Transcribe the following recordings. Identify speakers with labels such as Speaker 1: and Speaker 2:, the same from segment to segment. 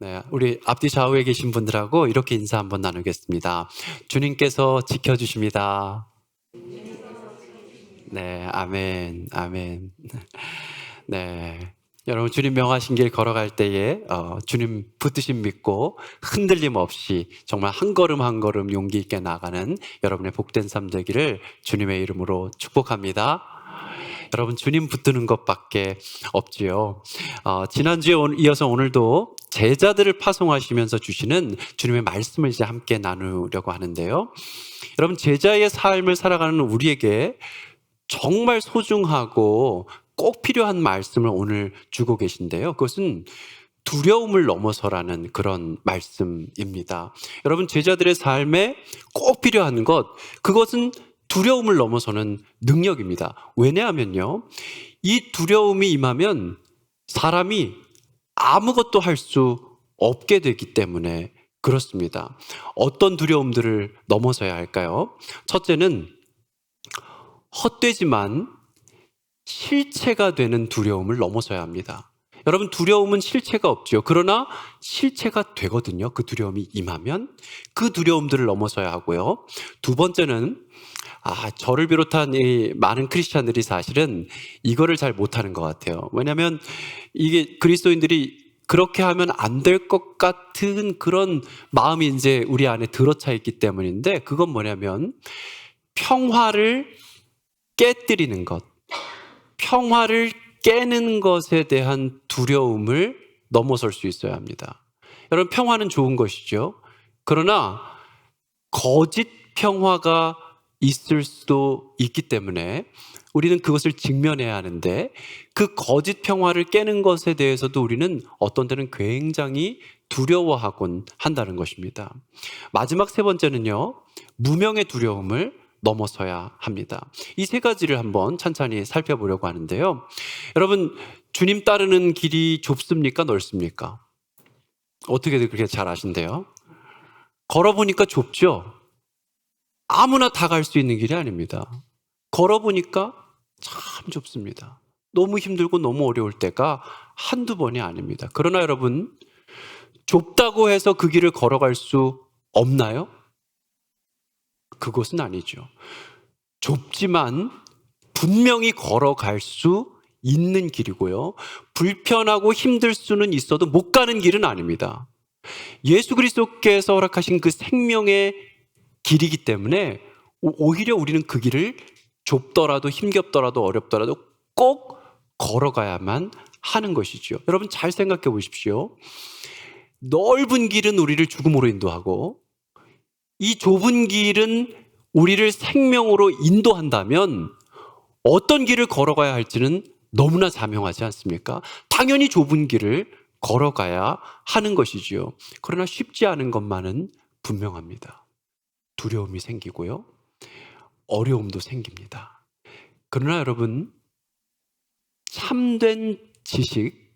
Speaker 1: 네, 우리 앞뒤 좌우에 계신 분들하고 이렇게 인사 한번 나누겠습니다. 주님께서 지켜주십니다. 네, 아멘, 아멘. 네, 여러분 주님 명하신 길 걸어갈 때에 주님 붙드심 믿고 흔들림 없이 정말 한 걸음 한 걸음 용기 있게 나가는 여러분의 복된 삶 되기를 주님의 이름으로 축복합니다. 여러분 주님 붙드는 것밖에 없지요. 지난주에 이어서 오늘도 제자들을 파송하시면서 주시는 주님의 말씀을 이제 함께 나누려고 하는데요. 여러분 제자의 삶을 살아가는 우리에게 정말 소중하고 꼭 필요한 말씀을 오늘 주고 계신데요. 그것은 두려움을 넘어서라는 그런 말씀입니다. 여러분 제자들의 삶에 꼭 필요한 그것은 두려움을 넘어서는 능력입니다. 왜냐하면요, 이 두려움이 임하면 사람이 아무것도 할 수 없게 되기 때문에 그렇습니다. 어떤 두려움들을 넘어서야 할까요? 첫째는 헛되지만 실체가 되는 두려움을 넘어서야 합니다. 여러분 두려움은 실체가 없죠. 그러나 실체가 되거든요. 그 두려움이 임하면 그 두려움들을 넘어서야 하고요. 두 번째는 저를 비롯한 이 많은 크리스찬들이 사실은 이거를 잘 못하는 것 같아요. 왜냐하면 이게 그리스도인들이 그렇게 하면 안 될 것 같은 그런 마음이 이제 우리 안에 들어차 있기 때문인데, 그건 뭐냐면 평화를 깨뜨리는 것, 평화를 깨는 것에 대한 두려움을 넘어설 수 있어야 합니다. 여러분 평화는 좋은 것이죠. 그러나 거짓 평화가 있을 수도 있기 때문에 우리는 그것을 직면해야 하는데, 그 거짓 평화를 깨는 것에 대해서도 우리는 어떤 때는 굉장히 두려워하곤 한다는 것입니다. 마지막 세 번째는요, 무명의 두려움을 넘어서야 합니다. 이 세 가지를 한번 찬찬히 살펴보려고 하는데요. 여러분 주님 따르는 길이 좁습니까? 넓습니까? 어떻게들 그렇게 잘 아신대요? 걸어보니까 좁죠? 아무나 다 갈 수 있는 길이 아닙니다. 걸어보니까 참 좁습니다. 너무 힘들고 너무 어려울 때가 한두 번이 아닙니다. 그러나 여러분, 좁다고 해서 그 길을 걸어갈 수 없나요? 그것은 아니죠. 좁지만 분명히 걸어갈 수 있는 길이고요. 불편하고 힘들 수는 있어도 못 가는 길은 아닙니다. 예수 그리스도께서 허락하신 그 생명의 길이기 때문에 오히려 우리는 그 길을 좁더라도 힘겹더라도 어렵더라도 꼭 걸어가야만 하는 것이죠. 여러분 잘 생각해 보십시오. 넓은 길은 우리를 죽음으로 인도하고 이 좁은 길은 우리를 생명으로 인도한다면 어떤 길을 걸어가야 할지는 너무나 자명하지 않습니까? 당연히 좁은 길을 걸어가야 하는 것이지요. 그러나 쉽지 않은 것만은 분명합니다. 두려움이 생기고요, 어려움도 생깁니다. 그러나 여러분, 참된 지식,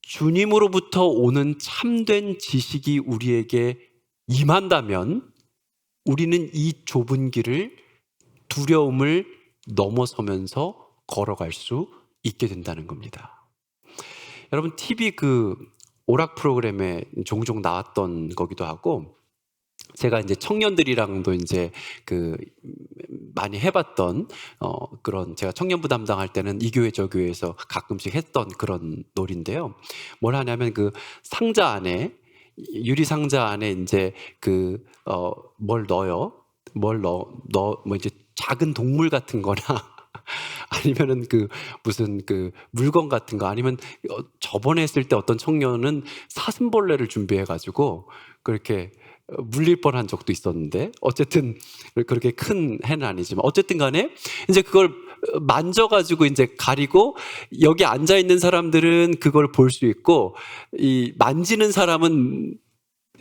Speaker 1: 주님으로부터 오는 참된 지식이 우리에게 임한다면 우리는 이 좁은 길을, 두려움을 넘어서면서 걸어갈 수 있게 된다는 겁니다. 여러분 TV 그 오락 프로그램에 종종 나왔던 거기도 하고, 제가 이제 청년들이랑도 이제 그 많이 해봤던 그런, 제가 청년부 담당할 때는 이 교회 저 교회에서 가끔씩 했던 그런 놀인데요. 뭘 하냐면 그 상자 안에, 유리 상자 안에 이제 그 뭘 넣어요. 뭐 이제 작은 동물 같은 거나 아니면은 그 무슨 그 물건 같은 거, 아니면 저번에 했을 때 어떤 청년은 사슴벌레를 준비해 가지고 그렇게 물릴 뻔한 적도 있었는데, 어쨌든 그렇게 큰 해는 아니지만 어쨌든 간에 이제 그걸 만져가지고 이제 가리고, 여기 앉아 있는 사람들은 그걸 볼 수 있고 이 만지는 사람은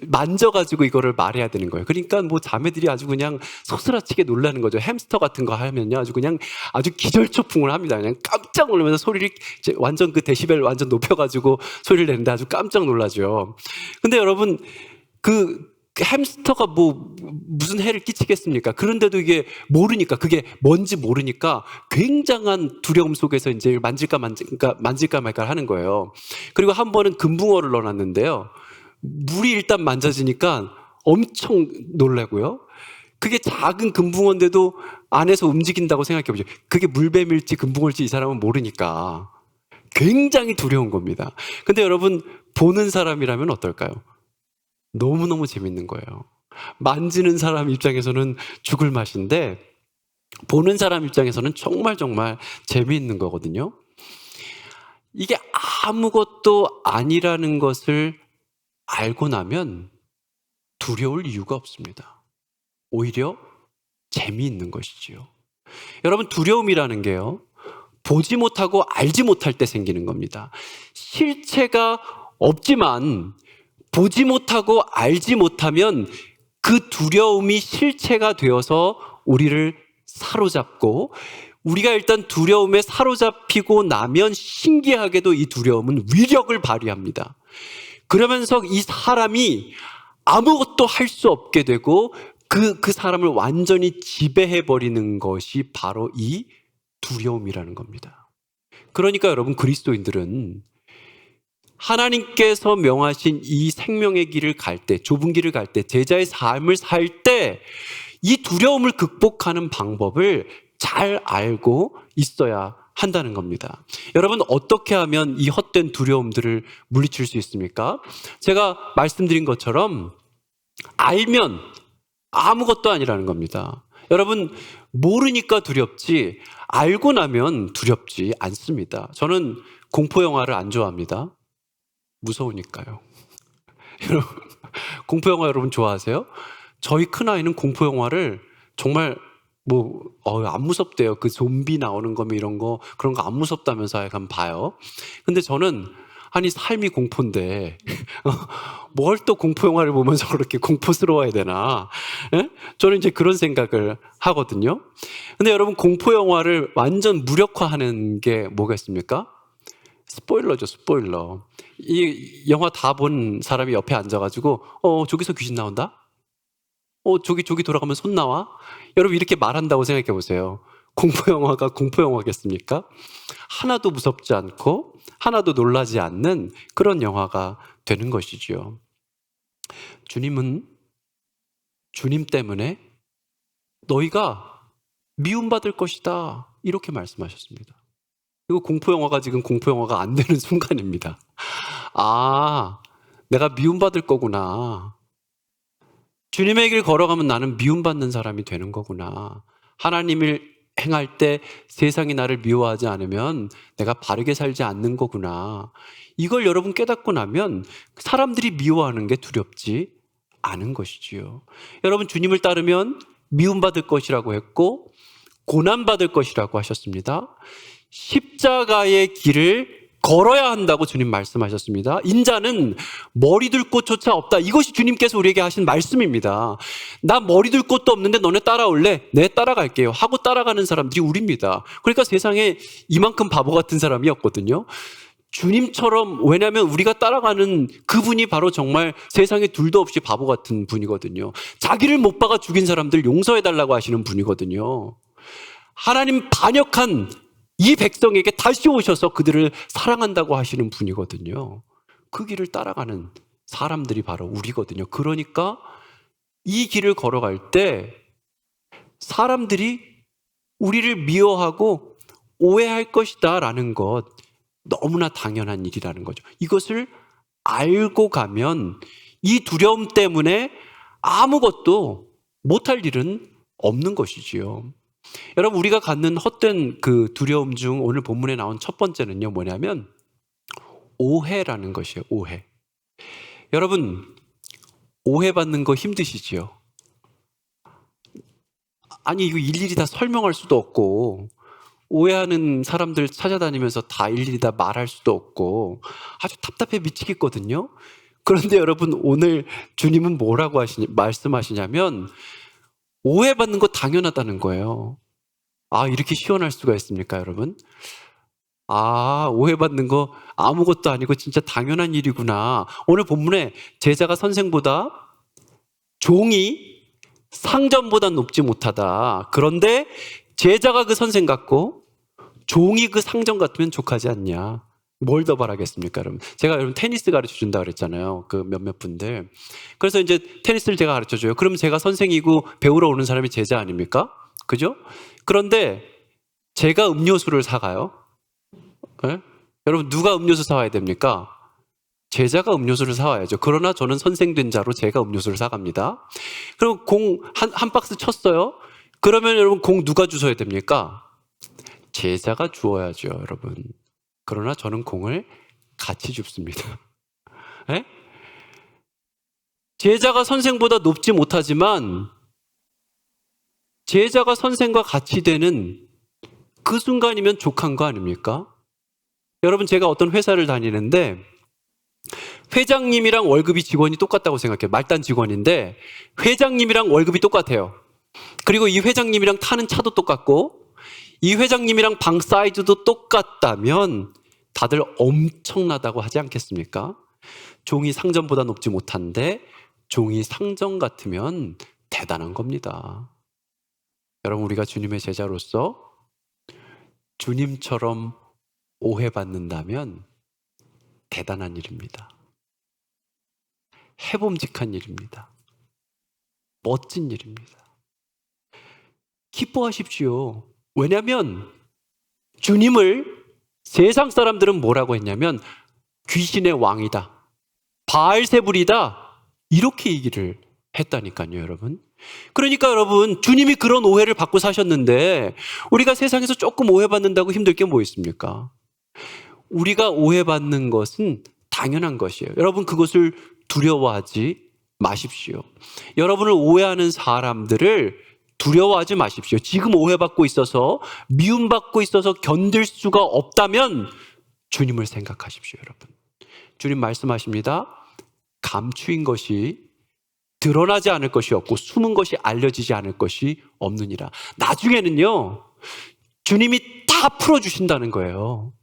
Speaker 1: 만져가지고 이거를 말해야 되는 거예요. 그러니까 뭐 자매들이 아주 그냥 소스라치게 놀라는 거죠. 햄스터 같은 거 하면요, 아주 그냥 아주 기절초풍을 합니다. 그냥 깜짝 놀라면서 소리를 이제 완전 그 데시벨 완전 높여가지고 소리를 내는데 아주 깜짝 놀라죠. 근데 여러분, 그 그 햄스터가 뭐 무슨 해를 끼치겠습니까? 그런데도 이게 모르니까, 그게 뭔지 모르니까 굉장한 두려움 속에서 이제 만질까 말까 하는 거예요. 그리고 한 번은 금붕어를 넣어놨는데요. 물이 일단 만져지니까 엄청 놀라고요. 그게 작은 금붕어인데도 안에서 움직인다고 생각해 보죠. 그게 물뱀일지 금붕어일지 이 사람은 모르니까 굉장히 두려운 겁니다. 근데 여러분, 보는 사람이라면 어떨까요? 너무너무 재밌는 거예요. 만지는 사람 입장에서는 죽을 맛인데 보는 사람 입장에서는 정말 정말 재미있는 거거든요. 이게 아무것도 아니라는 것을 알고 나면 두려울 이유가 없습니다. 오히려 재미있는 것이지요. 여러분, 두려움이라는 게요, 보지 못하고 알지 못할 때 생기는 겁니다. 실체가 없지만 보지 못하고 알지 못하면 그 두려움이 실체가 되어서 우리를 사로잡고, 우리가 일단 두려움에 사로잡히고 나면 신기하게도 이 두려움은 위력을 발휘합니다. 그러면서 이 사람이 아무것도 할 수 없게 되고 그 사람을 완전히 지배해버리는 것이 바로 이 두려움이라는 겁니다. 그러니까 여러분, 그리스도인들은 하나님께서 명하신 이 생명의 길을 갈 때, 좁은 길을 갈 때, 제자의 삶을 살 때 이 두려움을 극복하는 방법을 잘 알고 있어야 한다는 겁니다. 여러분, 어떻게 하면 이 헛된 두려움들을 물리칠 수 있습니까? 제가 말씀드린 것처럼 알면 아무것도 아니라는 겁니다. 여러분, 모르니까 두렵지 알고 나면 두렵지 않습니다. 저는 공포영화를 안 좋아합니다. 무서우니까요. 여러분, 공포영화 여러분 좋아하세요? 저희 큰아이는 공포영화를 정말 안 무섭대요. 그 좀비 나오는 거면 이런 거, 그런 거 안 무섭다면서 약간 봐요. 근데 저는, 아니, 삶이 공포인데 뭘 또 공포영화를 보면서 그렇게 공포스러워야 되나? 예? 저는 이제 그런 생각을 하거든요. 근데 여러분, 공포영화를 완전 무력화하는 게 뭐가 있습니까? 스포일러죠, 스포일러. 이 영화 다 본 사람이 옆에 앉아가지고 저기서 귀신 나온다? 저기 돌아가면 손 나와? 여러분, 이렇게 말한다고 생각해 보세요. 공포영화가 공포영화겠습니까? 하나도 무섭지 않고 하나도 놀라지 않는 그런 영화가 되는 것이지요. 주님은 주님 때문에 너희가 미움받을 것이다, 이렇게 말씀하셨습니다. 이거 공포영화가 지금 공포영화가 안 되는 순간입니다. 아, 내가 미움받을 거구나. 주님의 길 걸어가면 나는 미움받는 사람이 되는 거구나. 하나님을 행할 때 세상이 나를 미워하지 않으면 내가 바르게 살지 않는 거구나. 이걸 여러분 깨닫고 나면 사람들이 미워하는 게 두렵지 않은 것이지요. 여러분, 주님을 따르면 미움받을 것이라고 했고 고난받을 것이라고 하셨습니다. 십자가의 길을 걸어야 한다고 주님 말씀하셨습니다. 인자는 머리 둘 곳조차 없다. 이것이 주님께서 우리에게 하신 말씀입니다. 나 머리 둘 곳도 없는데 너네 따라올래? 네, 따라갈게요 하고 따라가는 사람들이 우리입니다. 그러니까 세상에 이만큼 바보 같은 사람이 없거든요. 주님처럼, 왜냐하면 우리가 따라가는 그분이 바로 정말 세상에 둘도 없이 바보 같은 분이거든요. 자기를 못 박아 죽인 사람들 용서해달라고 하시는 분이거든요. 하나님 반역한 이 백성에게 다시 오셔서 그들을 사랑한다고 하시는 분이거든요. 그 길을 따라가는 사람들이 바로 우리거든요. 그러니까 이 길을 걸어갈 때 사람들이 우리를 미워하고 오해할 것이다 라는 것, 너무나 당연한 일이라는 거죠. 이것을 알고 가면 이 두려움 때문에 아무것도 못할 일은 없는 것이지요. 여러분, 우리가 갖는 헛된 그 두려움 중 오늘 본문에 나온 첫 번째는요, 뭐냐면 오해라는 것이에요. 오해. 여러분, 오해받는 거 힘드시지요? 아니, 이거 일일이 다 설명할 수도 없고, 오해하는 사람들 찾아다니면서 다 일일이 다 말할 수도 없고 아주 답답해 미치겠거든요. 그런데 여러분, 오늘 주님은 뭐라고 말씀하시냐면 오해받는 거 당연하다는 거예요. 아, 이렇게 시원할 수가 있습니까, 여러분? 아, 오해받는 거 아무것도 아니고 진짜 당연한 일이구나. 오늘 본문에 제자가 선생보다 종이 상전보다 높지 못하다. 그런데 제자가 그 선생 같고 종이 그 상전 같으면 족하지 않냐. 뭘 더 바라겠습니까, 여러분? 제가 여러분 테니스 가르쳐 준다 그랬잖아요. 그 몇몇 분들. 그래서 이제 테니스를 제가 가르쳐 줘요. 그럼 제가 선생이고 배우러 오는 사람이 제자 아닙니까? 그죠? 그런데 제가 음료수를 사가요. 네? 여러분 누가 음료수 사와야 됩니까? 제자가 음료수를 사와야죠. 그러나 저는 선생 된 자로 제가 음료수를 사갑니다. 그럼 공 한 박스 쳤어요. 그러면 여러분 공 누가 주워야 됩니까? 제자가 주워야죠, 여러분. 그러나 저는 공을 같이 줍습니다. 네? 제자가 선생보다 높지 못하지만 제자가 선생과 같이 되는 그 순간이면 족한 거 아닙니까? 여러분 제가 어떤 회사를 다니는데 회장님이랑 월급이 직원이 똑같다고 생각해요. 말단 직원인데 회장님이랑 월급이 똑같아요. 그리고 이 회장님이랑 타는 차도 똑같고 이 회장님이랑 방 사이즈도 똑같다면 다들 엄청나다고 하지 않겠습니까? 종이 상전보다 높지 못한데 종이 상전 같으면 대단한 겁니다. 여러분 우리가 주님의 제자로서 주님처럼 오해받는다면 대단한 일입니다. 해봄직한 일입니다. 멋진 일입니다. 기뻐하십시오. 왜냐하면 주님을 세상 사람들은 뭐라고 했냐면 귀신의 왕이다, 바알세불이다, 이렇게 얘기를 했다니까요, 여러분. 그러니까 여러분 주님이 그런 오해를 받고 사셨는데 우리가 세상에서 조금 오해받는다고 힘들 게 뭐 있습니까? 우리가 오해받는 것은 당연한 것이에요. 여러분 그것을 두려워하지 마십시오. 여러분을 오해하는 사람들을 두려워하지 마십시오. 지금 오해받고 있어서 미움받고 있어서 견딜 수가 없다면 주님을 생각하십시오, 여러분. 주님 말씀하십니다. 감추인 것이 드러나지 않을 것이 없고 숨은 것이 알려지지 않을 것이 없느니라. 나중에는요 주님이 다 풀어주신다는 거예요.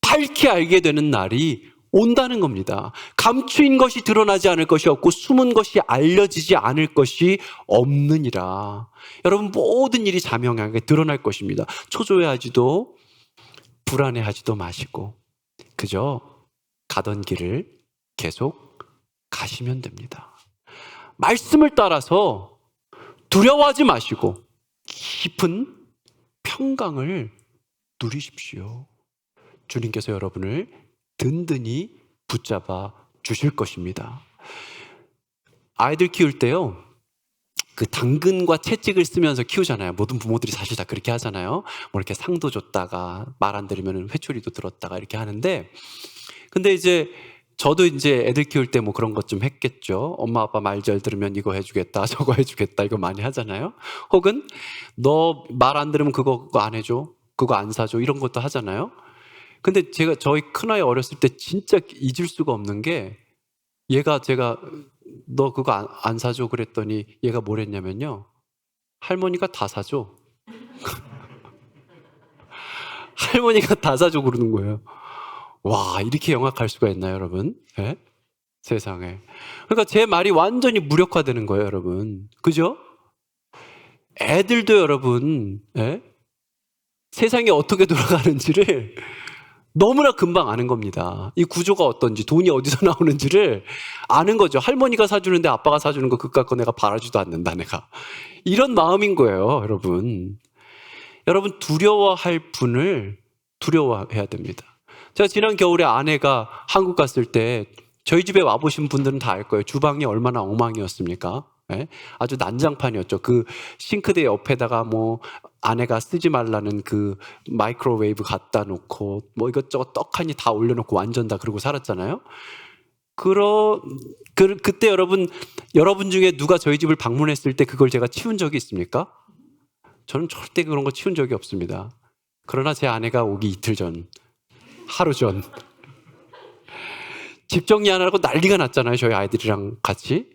Speaker 1: 밝히 알게 되는 날이 온다는 겁니다. 감추인 것이 드러나지 않을 것이 없고 숨은 것이 알려지지 않을 것이 없느니라. 여러분 모든 일이 자명하게 드러날 것입니다. 초조해하지도 불안해하지도 마시고 그저 가던 길을 계속 가시면 됩니다. 말씀을 따라서 두려워하지 마시고 깊은 평강을 누리십시오. 주님께서 여러분을 든든히 붙잡아 주실 것입니다. 아이들 키울 때요, 그 당근과 채찍을 쓰면서 키우잖아요. 모든 부모들이 사실 다 그렇게 하잖아요. 뭐 이렇게 상도 줬다가 말 안 들으면 회초리도 들었다가 이렇게 하는데, 근데 이제 저도 이제 애들 키울 때 뭐 그런 것 좀 했겠죠. 엄마 아빠 말 잘 들으면 이거 해주겠다, 저거 해주겠다, 이거 많이 하잖아요. 혹은 너 말 안 들으면 그거 안 해줘, 그거 안 사줘, 이런 것도 하잖아요. 근데 저희 큰아이 어렸을 때 진짜 잊을 수가 없는 게, 제가 너 그거 안 사줘 그랬더니 얘가 뭘 했냐면요, 할머니가 다 사줘. 할머니가 다 사줘 그러는 거예요. 와, 이렇게 영악할 수가 있나요, 여러분? 네? 세상에. 그러니까 제 말이 완전히 무력화되는 거예요, 여러분. 그죠? 애들도 여러분, 네? 세상이 어떻게 돌아가는지를 너무나 금방 아는 겁니다. 이 구조가 어떤지, 돈이 어디서 나오는지를 아는 거죠. 할머니가 사주는데 아빠가 사주는 거 그깟 거 내가 바라지도 않는다, 내가. 이런 마음인 거예요, 여러분. 여러분 두려워할 분을 두려워해야 됩니다. 제가 지난 겨울에 아내가 한국 갔을 때 저희 집에 와보신 분들은 다 알 거예요. 주방이 얼마나 엉망이었습니까? 네? 아주 난장판이었죠. 그 싱크대 옆에다가 뭐 아내가 쓰지 말라는 그 마이크로웨이브 갖다 놓고 뭐 이것저것 떡하니 다 올려놓고 완전 다 그러고 살았잖아요. 그때 여러분 중에 누가 저희 집을 방문했을 때 그걸 제가 치운 적이 있습니까? 저는 절대 그런 거 치운 적이 없습니다. 그러나 제 아내가 오기 이틀 전, 하루 전, 집 정리 안 하고 난리가 났잖아요. 저희 아이들이랑 같이.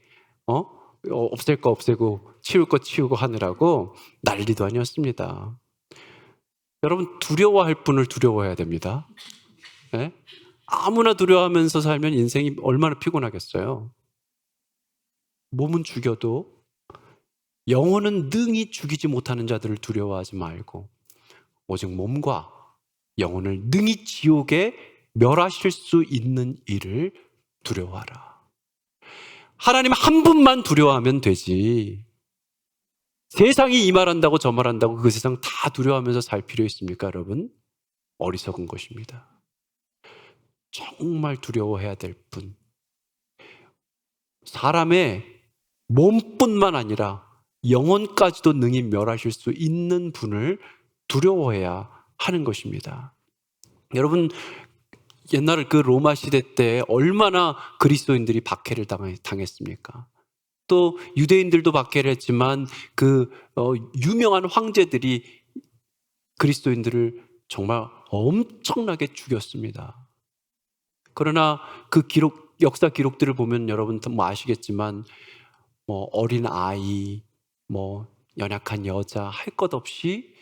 Speaker 1: 없앨 거 없애고 치울 거 치우고 하느라고 난리도 아니었습니다. 여러분 두려워할 분을 두려워해야 됩니다. 네? 아무나 두려워하면서 살면 인생이 얼마나 피곤하겠어요. 몸은 죽여도 영혼은 능히 죽이지 못하는 자들을 두려워하지 말고 오직 몸과 영혼을 능히 지옥에 멸하실 수 있는 이를 두려워하라. 하나님 한 분만 두려워하면 되지. 세상이 이 말한다고 저 말한다고 그 세상 다 두려워하면서 살 필요 있습니까, 여러분? 어리석은 것입니다. 정말 두려워해야 될 분. 사람의 몸뿐만 아니라 영혼까지도 능히 멸하실 수 있는 분을 두려워해야 하는 것입니다. 여러분, 옛날 그 로마 시대 때 얼마나 그리스도인들이 박해를 당했습니까? 또 유대인들도 박해를 했지만 유명한 황제들이 그리스도인들을 정말 엄청나게 죽였습니다. 그러나 그 역사 기록들을 보면 여러분 뭐 아시겠지만 어린 아이, 연약한 여자 할 것 없이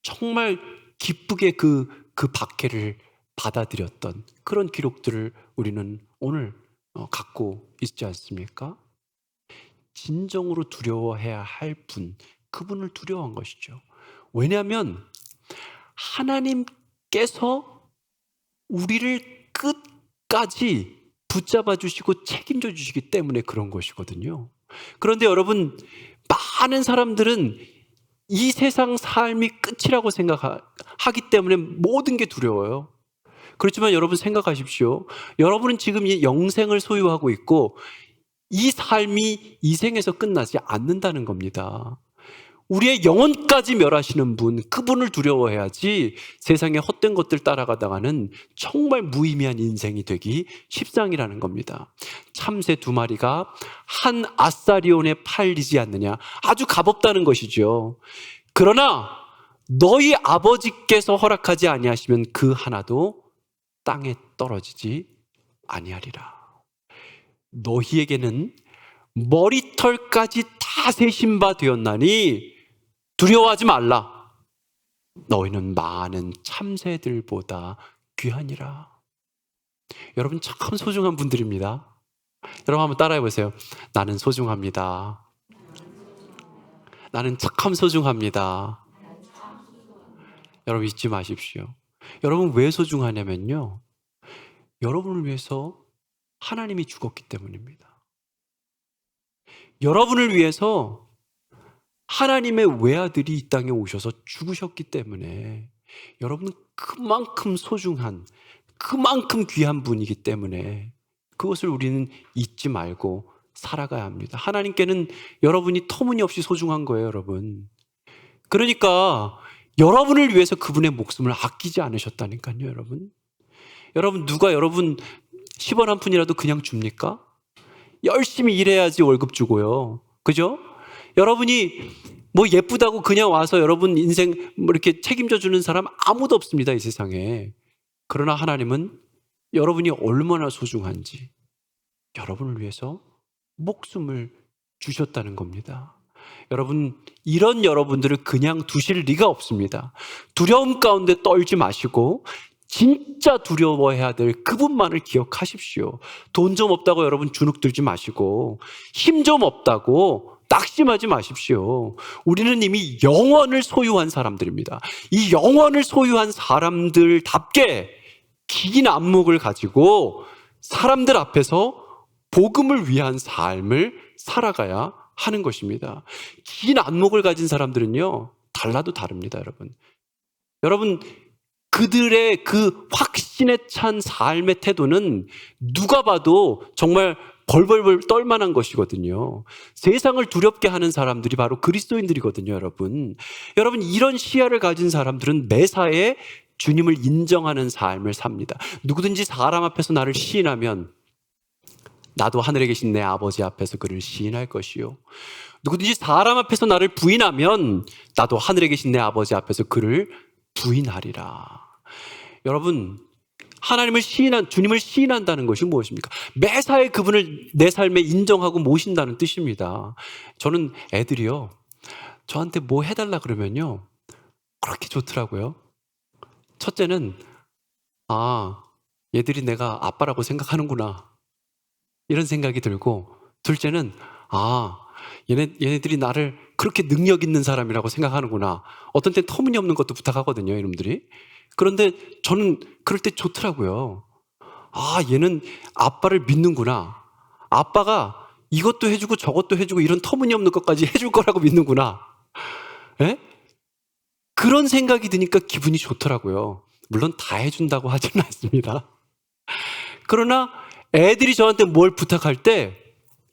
Speaker 1: 정말 기쁘게 그 박해를 받아들였던 그런 기록들을 우리는 오늘 갖고 있지 않습니까? 진정으로 두려워해야 할 분, 그분을 두려워한 것이죠. 왜냐하면 하나님께서 우리를 끝까지 붙잡아 주시고 책임져 주시기 때문에 그런 것이거든요. 그런데 여러분, 많은 사람들은 이 세상 삶이 끝이라고 생각하기 때문에 모든 게 두려워요. 그렇지만 여러분 생각하십시오. 여러분은 지금 이 영생을 소유하고 있고 이 삶이 이 생에서 끝나지 않는다는 겁니다. 우리의 영혼까지 멸하시는 분, 그분을 두려워해야지 세상의 헛된 것들 따라가다가는 정말 무의미한 인생이 되기 십상이라는 겁니다. 참새 2마리가 한 아사리온에 팔리지 않느냐, 아주 값없다는 것이죠. 그러나 너희 아버지께서 허락하지 아니하시면 그 하나도 땅에 떨어지지 아니하리라. 너희에게는 머리털까지 다 세신 바 되었나니 두려워하지 말라. 너희는 많은 참새들보다 귀하니라. 여러분 참 소중한 분들입니다. 여러분 한번 따라해 보세요. 나는 소중합니다. 나는 참 소중합니다. 여러분 잊지 마십시오. 여러분 왜 소중하냐면요, 여러분을 위해서 하나님이 죽었기 때문입니다. 여러분을 위해서 하나님의 외아들이 이 땅에 오셔서 죽으셨기 때문에 여러분은 그만큼 소중한, 그만큼 귀한 분이기 때문에 그것을 우리는 잊지 말고 살아가야 합니다. 하나님께는 여러분이 터무니없이 소중한 거예요, 여러분. 그러니까 여러분을 위해서 그분의 목숨을 아끼지 않으셨다니까요, 여러분. 여러분, 누가 여러분 10원 한 푼이라도 그냥 줍니까? 열심히 일해야지 월급 주고요. 그죠? 여러분이 예쁘다고 그냥 와서 여러분 인생 이렇게 책임져 주는 사람 아무도 없습니다, 이 세상에. 그러나 하나님은 여러분이 얼마나 소중한지 여러분을 위해서 목숨을 주셨다는 겁니다. 여러분, 이런 여러분들을 그냥 두실 리가 없습니다. 두려움 가운데 떨지 마시고 진짜 두려워해야 될 그분만을 기억하십시오. 돈 좀 없다고 여러분 주눅들지 마시고, 힘 좀 없다고 낙심하지 마십시오. 우리는 이미 영원을 소유한 사람들입니다. 이 영원을 소유한 사람들답게 긴 안목을 가지고 사람들 앞에서 복음을 위한 삶을 살아가야 하는 것입니다. 긴 안목을 가진 사람들은요, 달라도 다릅니다, 여러분. 여러분, 그들의 그 확신에 찬 삶의 태도는 누가 봐도 정말 벌벌벌 떨만한 것이거든요. 세상을 두렵게 하는 사람들이 바로 그리스도인들이거든요, 여러분. 여러분, 이런 시야를 가진 사람들은 매사에 주님을 인정하는 삶을 삽니다. 누구든지 사람 앞에서 나를 시인하면 나도 하늘에 계신 내 아버지 앞에서 그를 시인할 것이요, 누구든지 사람 앞에서 나를 부인하면 나도 하늘에 계신 내 아버지 앞에서 그를 부인하리라. 여러분, 하나님을 주님을 시인한다는 것이 무엇입니까? 매사에 그분을 내 삶에 인정하고 모신다는 뜻입니다. 저는 애들이요, 저한테 뭐 해달라 그러면요, 그렇게 좋더라고요. 첫째는, 얘들이 내가 아빠라고 생각하는구나, 이런 생각이 들고, 둘째는 얘네들이 나를 그렇게 능력 있는 사람이라고 생각하는구나. 어떤 때 터무니없는 것도 부탁하거든요, 이놈들이. 그런데 저는 그럴 때 좋더라고요. 얘는 아빠를 믿는구나. 아빠가 이것도 해주고 저것도 해주고 이런 터무니없는 것까지 해줄 거라고 믿는구나. 예? 그런 생각이 드니까 기분이 좋더라고요. 물론 다 해준다고 하지는 않습니다. 그러나 애들이 저한테 뭘 부탁할 때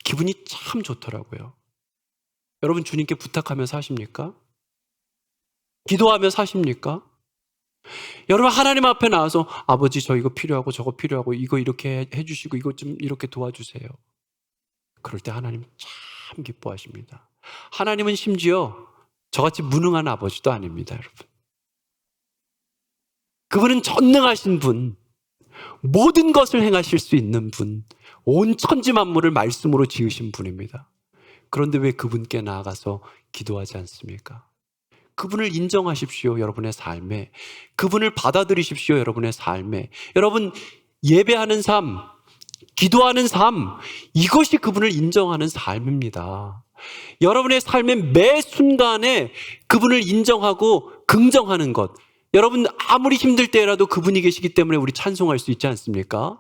Speaker 1: 기분이 참 좋더라고요. 여러분 주님께 부탁하며 사십니까? 기도하며 사십니까? 여러분 하나님 앞에 나와서 아버지 저 이거 필요하고 저거 필요하고 이거 이렇게 해주시고 이거 좀 이렇게 도와주세요. 그럴 때 하나님 참 기뻐하십니다. 하나님은 심지어 저같이 무능한 아버지도 아닙니다, 여러분. 그분은 전능하신 분, 모든 것을 행하실 수 있는 분, 온 천지 만물을 말씀으로 지으신 분입니다. 그런데 왜 그분께 나아가서 기도하지 않습니까? 그분을 인정하십시오, 여러분의 삶에. 그분을 받아들이십시오, 여러분의 삶에. 여러분, 예배하는 삶, 기도하는 삶, 이것이 그분을 인정하는 삶입니다. 여러분의 삶의 매 순간에 그분을 인정하고 긍정하는 것. 여러분, 아무리 힘들 때라도 그분이 계시기 때문에 우리 찬송할 수 있지 않습니까?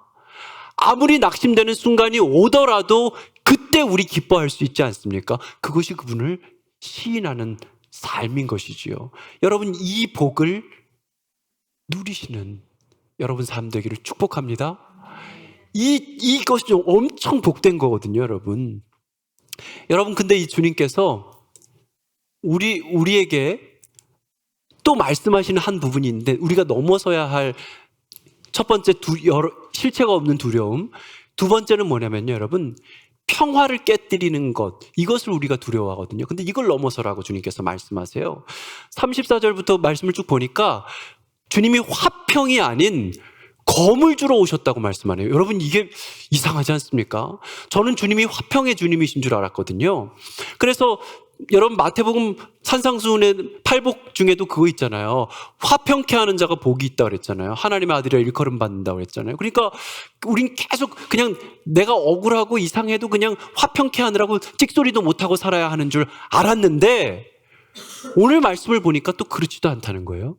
Speaker 1: 아무리 낙심되는 순간이 오더라도 그때 우리 기뻐할 수 있지 않습니까? 그것이 그분을 시인하는 삶인 것이지요. 여러분, 이 복을 누리시는 여러분 삶 되기를 축복합니다. 이것이 좀 엄청 복된 거거든요, 여러분. 여러분, 근데 이 주님께서 우리에게 또 말씀하시는 한 부분이 있는데, 우리가 넘어서야 할 첫 번째 실체가 없는 두려움, 두 번째는 뭐냐면요, 여러분, 평화를 깨뜨리는 것, 이것을 우리가 두려워하거든요. 근데 이걸 넘어서라고 주님께서 말씀하세요. 34절부터 말씀을 쭉 보니까 주님이 화평이 아닌 검을 주러 오셨다고 말씀하네요. 여러분, 이게 이상하지 않습니까? 저는 주님이 화평의 주님이신 줄 알았거든요. 그래서 여러분, 마태복음 산상수훈의 팔복 중에도 그거 있잖아요. 화평케 하는 자가 복이 있다고 그랬잖아요. 하나님의 아들이라 일컬음 받는다고 그랬잖아요. 그러니까 우린 계속 그냥 내가 억울하고 이상해도 그냥 화평케 하느라고 찍소리도 못하고 살아야 하는 줄 알았는데, 오늘 말씀을 보니까 또 그렇지도 않다는 거예요.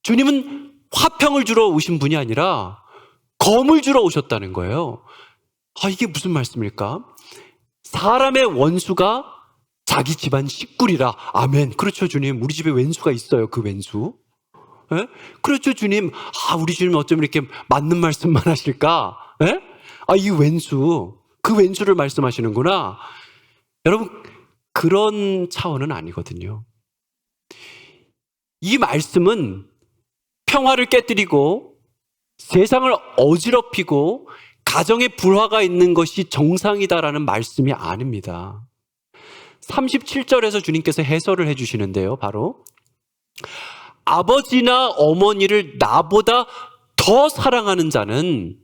Speaker 1: 주님은 화평을 주러 오신 분이 아니라 검을 주러 오셨다는 거예요. 이게 무슨 말씀일까? 사람의 원수가 자기 집안 식구리라. 아멘. 그렇죠, 주님. 우리 집에 왼수가 있어요, 그 왼수. 예? 그렇죠, 주님. 우리 주님 어쩜 이렇게 맞는 말씀만 하실까? 예? 이 왼수. 그 왼수를 말씀하시는구나. 여러분, 그런 차원은 아니거든요. 이 말씀은 평화를 깨뜨리고 세상을 어지럽히고 가정에 불화가 있는 것이 정상이다라는 말씀이 아닙니다. 37절에서 주님께서 해설을 해주시는데요. 바로 아버지나 어머니를 나보다 더 사랑하는 자는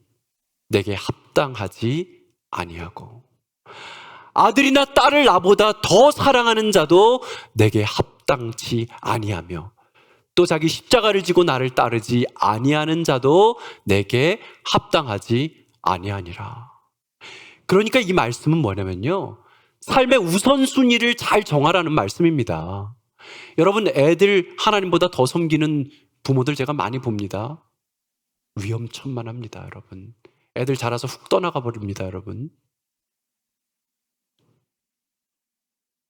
Speaker 1: 내게 합당하지 아니하고, 아들이나 딸을 나보다 더 사랑하는 자도 내게 합당치 아니하며, 또 자기 십자가를 지고 나를 따르지 아니하는 자도 내게 합당하지 아니하니라. 그러니까 이 말씀은 뭐냐면요, 삶의 우선순위를 잘 정하라는 말씀입니다. 여러분, 애들 하나님보다 더 섬기는 부모들 제가 많이 봅니다. 위험천만합니다, 여러분. 애들 자라서 훅 떠나가 버립니다, 여러분.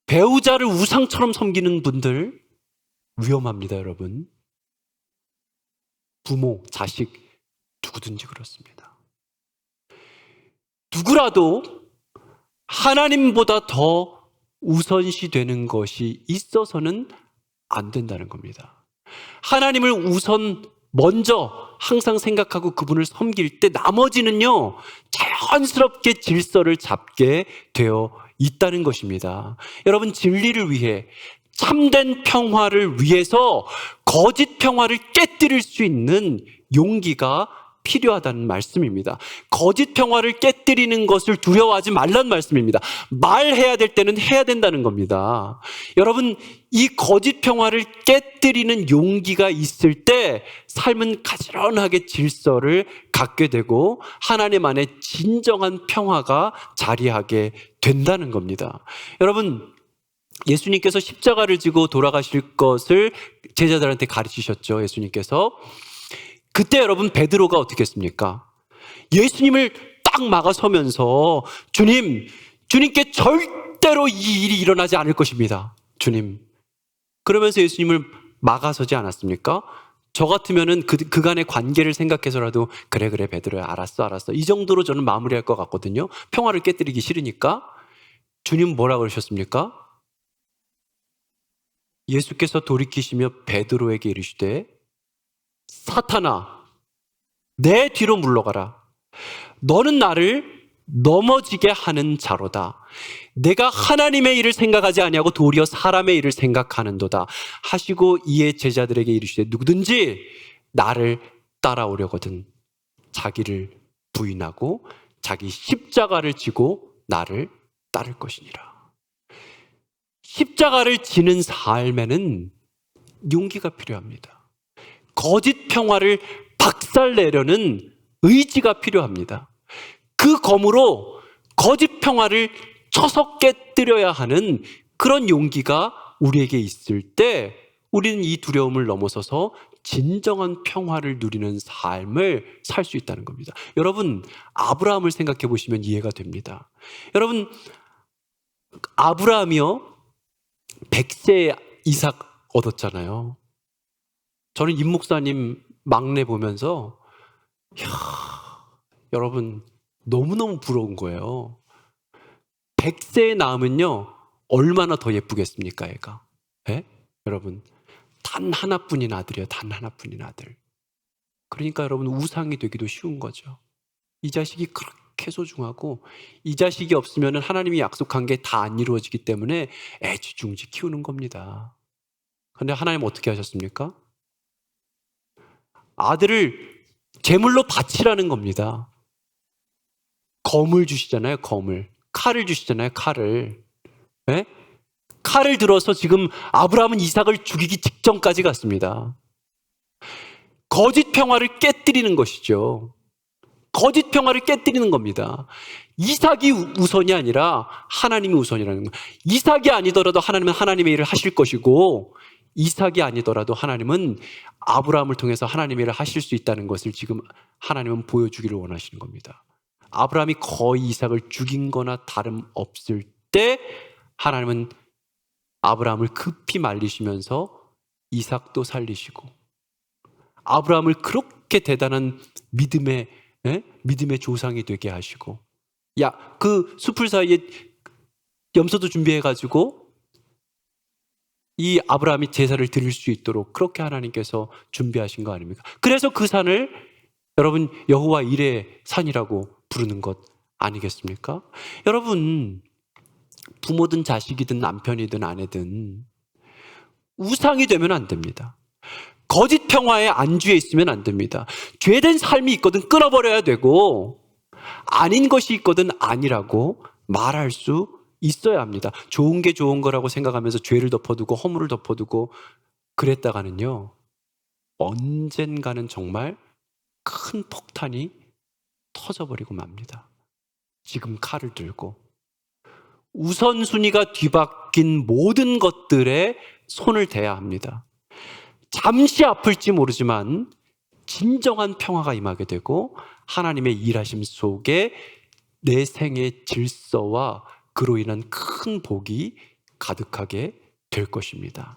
Speaker 1: 배우자를 우상처럼 섬기는 분들 위험합니다, 여러분. 부모, 자식, 누구든지 그렇습니다. 누구라도 하나님보다 더 우선시 되는 것이 있어서는 안 된다는 겁니다. 하나님을 먼저 항상 생각하고 그분을 섬길 때 나머지는요, 자연스럽게 질서를 잡게 되어 있다는 것입니다. 여러분, 진리를 위해, 참된 평화를 위해서 거짓 평화를 깨뜨릴 수 있는 용기가 필요하다는 말씀입니다. 거짓 평화를 깨뜨리는 것을 두려워하지 말라는 말씀입니다. 말해야 될 때는 해야 된다는 겁니다. 여러분, 이 거짓 평화를 깨뜨리는 용기가 있을 때 삶은 가지런하게 질서를 갖게 되고 하나님 안에 진정한 평화가 자리하게 된다는 겁니다. 여러분, 예수님께서 십자가를 지고 돌아가실 것을 제자들한테 가르치셨죠. 예수님께서. 그때 여러분, 베드로가 어떻게 했습니까? 예수님을 딱 막아서면서 주님께 절대로 이 일이 일어나지 않을 것입니다. 주님. 그러면서 예수님을 막아서지 않았습니까? 저 같으면은 그간의 관계를 생각해서라도 그래 베드로야, 알았어 이 정도로 저는 마무리할 것 같거든요. 평화를 깨뜨리기 싫으니까. 주님 뭐라 그러셨습니까? 예수께서 돌이키시며 베드로에게 이르시되 사탄아, 내 뒤로 물러가라. 너는 나를 넘어지게 하는 자로다. 내가 하나님의 일을 생각하지 아니하고 도리어 사람의 일을 생각하는도다 하시고 이에 제자들에게 이르시되 누구든지 나를 따라오려거든 자기를 부인하고 자기 십자가를 지고 나를 따를 것이니라. 십자가를 지는 삶에는 용기가 필요합니다. 거짓 평화를 박살내려는 의지가 필요합니다. 그 검으로 거짓 평화를 쳐서 깨뜨려야 하는 그런 용기가 우리에게 있을 때 우리는 이 두려움을 넘어서서 진정한 평화를 누리는 삶을 살 수 있다는 겁니다. 여러분, 아브라함을 생각해 보시면 이해가 됩니다. 여러분, 아브라함이요 100세에 이삭 얻었잖아요. 저는 임 목사님 막내 보면서 여러분 너무너무 부러운 거예요. 100세에 낳으면요 얼마나 더 예쁘겠습니까 애가. 예? 여러분 단 하나뿐인 아들이에요. 단 하나뿐인 아들. 그러니까 여러분 우상이 되기도 쉬운 거죠. 이 자식이 그렇게 소중하고 이 자식이 없으면 하나님이 약속한 게 다 안 이루어지기 때문에 애지중지 키우는 겁니다. 그런데 하나님 어떻게 하셨습니까? 아들을 제물로 바치라는 겁니다. 검을 주시잖아요. 검을. 칼을 주시잖아요. 칼을. 네? 칼을 들어서 지금 아브라함은 이삭을 죽이기 직전까지 갔습니다. 거짓 평화를 깨뜨리는 것이죠. 거짓 평화를 깨뜨리는 겁니다. 이삭이 우선이 아니라 하나님이 우선이라는 거예요. 이삭이 아니더라도 하나님은 하나님의 일을 하실 것이고 이삭이 아니더라도 하나님은 아브라함을 통해서 하나님의 일을 하실 수 있다는 것을 지금 하나님은 보여주기를 원하시는 겁니다. 아브라함이 거의 이삭을 죽인 거나 다름없을 때 하나님은 아브라함을 급히 말리시면서 이삭도 살리시고 아브라함을 그렇게 대단한 믿음의 조상이 되게 하시고 그 숲을 사이에 염소도 준비해가지고 이 아브라함이 제사를 드릴 수 있도록 그렇게 하나님께서 준비하신 거 아닙니까? 그래서 그 산을 여러분 여호와 일의 산이라고 부르는 것 아니겠습니까? 여러분 부모든 자식이든 남편이든 아내든 우상이 되면 안 됩니다. 거짓 평화에 안주해 있으면 안 됩니다. 죄된 삶이 있거든 끊어버려야 되고 아닌 것이 있거든 아니라고 말할 수 있어야 합니다. 좋은 게 좋은 거라고 생각하면서 죄를 덮어두고 허물을 덮어두고 그랬다가는요 언젠가는 정말 큰 폭탄이 터져버리고 맙니다. 지금 칼을 들고 우선순위가 뒤바뀐 모든 것들에 손을 대야 합니다. 잠시 아플지 모르지만 진정한 평화가 임하게 되고 하나님의 일하심 속에 내 생의 질서와 그로 인한 큰 복이 가득하게 될 것입니다.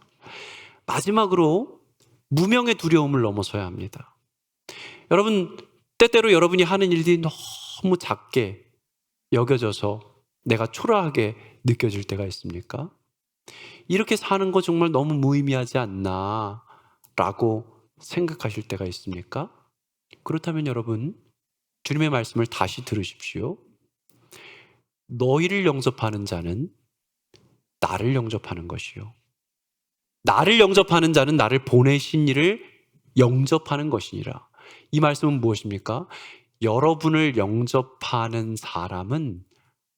Speaker 1: 마지막으로 무명의 두려움을 넘어서야 합니다. 여러분 때때로 여러분이 하는 일들이 너무 작게 여겨져서 내가 초라하게 느껴질 때가 있습니까? 이렇게 사는 거 정말 너무 무의미하지 않나 라고 생각하실 때가 있습니까? 그렇다면 여러분 주님의 말씀을 다시 들으십시오. 너희를 영접하는 자는 나를 영접하는 것이요 나를 영접하는 자는 나를 보내신 이를 영접하는 것이니라. 이 말씀은 무엇입니까? 여러분을 영접하는 사람은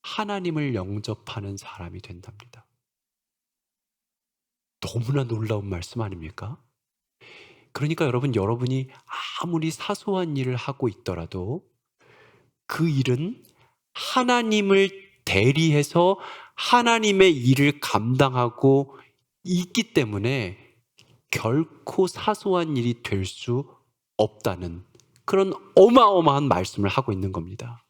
Speaker 1: 하나님을 영접하는 사람이 된답니다. 너무나 놀라운 말씀 아닙니까? 그러니까 여러분이 아무리 사소한 일을 하고 있더라도 그 일은 하나님을 대리해서 하나님의 일을 감당하고 있기 때문에 결코 사소한 일이 될 수 없다는 그런 어마어마한 말씀을 하고 있는 겁니다.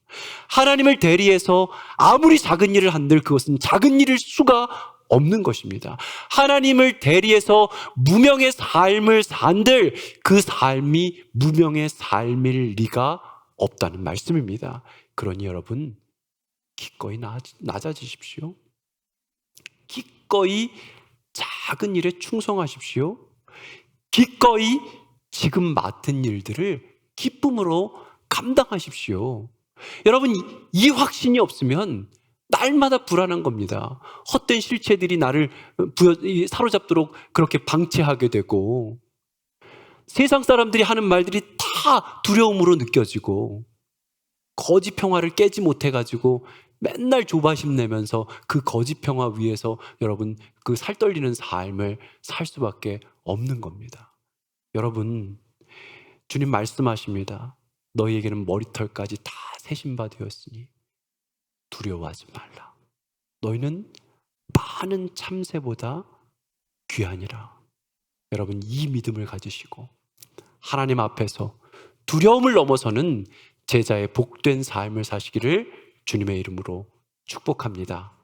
Speaker 1: 하나님을 대리해서 아무리 작은 일을 한들 그것은 작은 일일 수가 없는 것입니다. 하나님을 대리해서 무명의 삶을 산들 그 삶이 무명의 삶일 리가 없다는 말씀입니다. 그러니 여러분 기꺼이 낮아지십시오. 기꺼이 작은 일에 충성하십시오. 기꺼이 지금 맡은 일들을 기쁨으로 감당하십시오. 여러분 이 확신이 없으면 날마다 불안한 겁니다. 헛된 실체들이 나를 사로잡도록 그렇게 방치하게 되고 세상 사람들이 하는 말들이 다 두려움으로 느껴지고 거짓 평화를 깨지 못해가지고 맨날 조바심 내면서 그 거짓 평화 위에서 여러분 그 살떨리는 삶을 살 수밖에 없는 겁니다. 여러분 주님 말씀하십니다. 너희에게는 머리털까지 다 세신 바 되었으니 두려워하지 말라. 너희는 많은 참새보다 귀하니라. 여러분 이 믿음을 가지시고 하나님 앞에서 두려움을 넘어서는 제자의 복된 삶을 사시기를 주님의 이름으로 축복합니다.